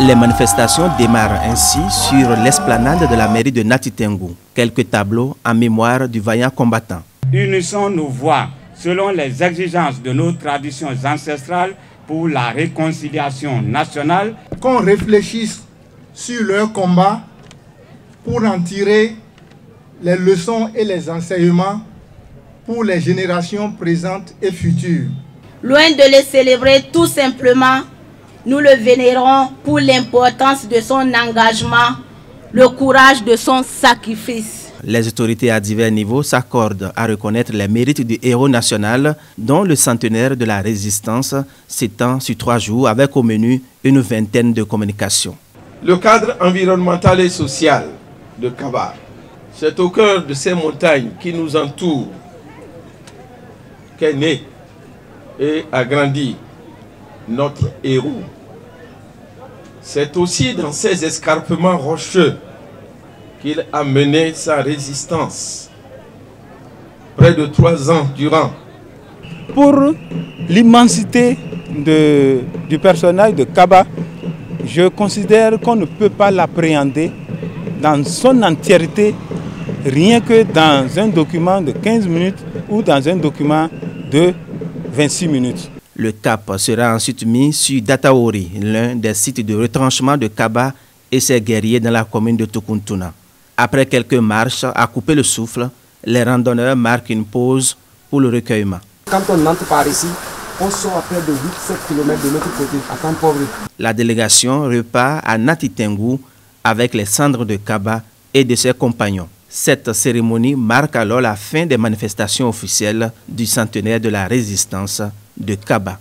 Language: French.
Les manifestations démarrent ainsi sur l'esplanade de la mairie de Nati Tengu. Quelques tableaux en mémoire du vaillant combattant. Unissons nos voix selon les exigences de nos traditions ancestrales pour la réconciliation nationale. Qu'on réfléchisse sur leur combat pour en tirer les leçons et les enseignements pour les générations présentes et futures. Loin de les célébrer tout simplement, nous le vénérons pour l'importance de son engagement, le courage de son sacrifice. Les autorités à divers niveaux s'accordent à reconnaître les mérites du héros national dont le centenaire de la résistance s'étend sur 3 jours avec au menu une vingtaine de communications. Le cadre environnemental et social de Kaba, c'est au cœur de ces montagnes qui nous entourent qu'est né et a grandi notre héros. C'est aussi dans ces escarpements rocheux qu'il a mené sa résistance près de 3 ans durant. Pour l'immensité du personnage de Kaba, je considère qu'on ne peut pas l'appréhender dans son entièreté rien que dans un document de 15 minutes ou dans un document de 26 minutes. Le cap sera ensuite mis sur Dataori, l'un des sites de retranchement de Kaba et ses guerriers dans la commune de Tukuntuna. Après quelques marches à couper le souffle, les randonneurs marquent une pause pour le recueillement. Quand on entre par ici, on sort à près de 8-7 km de l'autre côté, à Campovre. La délégation repart à Nati Tengu avec les cendres de Kaba et de ses compagnons. Cette cérémonie marque alors la fin des manifestations officielles du centenaire de la résistance de Kaba.